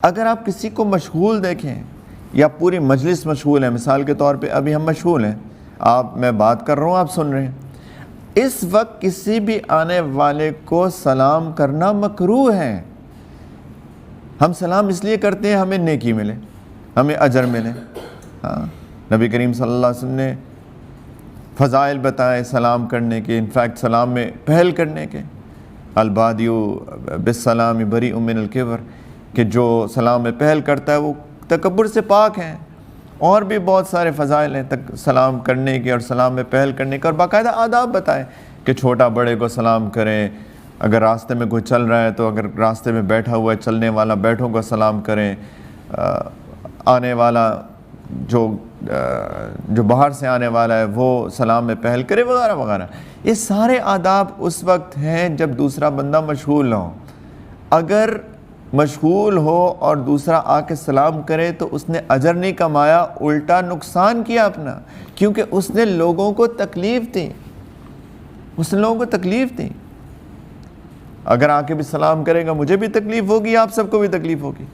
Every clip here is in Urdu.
اگر آپ کسی کو مشغول دیکھیں یا پوری مجلس مشغول ہے، مثال کے طور پہ ابھی ہم مشغول ہیں، میں بات کر رہا ہوں، آپ سن رہے ہیں، اس وقت کسی بھی آنے والے کو سلام کرنا مکروہ ہے۔ ہم سلام اس لیے کرتے ہیں ہمیں نیکی ملے، ہمیں اجر ملے۔ نبی کریم صلی اللہ علیہ وسلم نے فضائل بتائے سلام کرنے کے، انفیکٹ سلام میں پہل کرنے کے، البادیو بالسلام بریء من الکبر، کہ جو سلام میں پہل کرتا ہے وہ تکبر سے پاک ہیں۔ اور بھی بہت سارے فضائل ہیں سلام کرنے کے اور سلام میں پہل کرنے کے، اور باقاعدہ آداب بتائے کہ چھوٹا بڑے کو سلام کریں، اگر راستے میں کوئی چل رہا ہے تو اگر راستے میں بیٹھا ہوا ہے چلنے والا بیٹھوں کو سلام کریں، آنے والا جو باہر سے آنے والا ہے وہ سلام میں پہل کرے، وغیرہ وغیرہ۔ یہ سارے آداب اس وقت ہیں جب دوسرا بندہ مشغول نہ ہو۔ اگر مشغول ہو اور دوسرا آ کے سلام کرے تو اس نے اجر نہیں کمایا، الٹا نقصان کیا اپنا، کیونکہ اس نے لوگوں کو تکلیف دی۔ اگر آ کے بھی سلام کرے گا مجھے بھی تکلیف ہوگی، آپ سب کو بھی تکلیف ہوگی،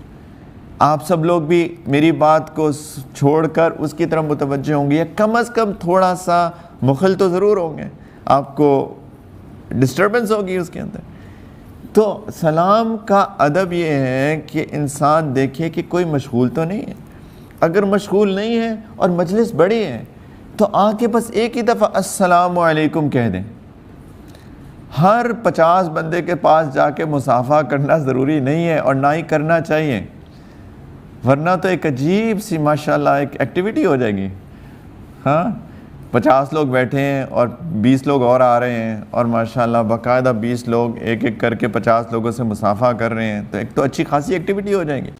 آپ سب لوگ بھی میری بات کو چھوڑ کر اس کی طرف متوجہ ہوں گے، یا کم از کم تھوڑا سا مخل تو ضرور ہوں گے، آپ کو ڈسٹربنس ہوگی اس کے اندر۔ تو سلام کا ادب یہ ہے کہ انسان دیکھے کہ کوئی مشغول تو نہیں ہے۔ اگر مشغول نہیں ہے اور مجلس بڑی ہے تو آ کے بس ایک ہی دفعہ السلام علیکم کہہ دیں۔ ہر 50 بندے کے پاس جا کے مصافحہ کرنا ضروری نہیں ہے، اور نہ ہی کرنا چاہیے، ورنہ تو ایک عجیب سی ماشاءاللہ ایک ایکٹیویٹی ہو جائے گی۔ 50 لوگ بیٹھے ہیں اور 20 لوگ اور آ رہے ہیں، اور ماشاءاللہ باقاعدہ 20 لوگ ایک ایک کر کے 50 لوگوں سے مصافحہ کر رہے ہیں، تو ایک تو اچھی خاصی ایکٹیویٹی ہو جائے گی۔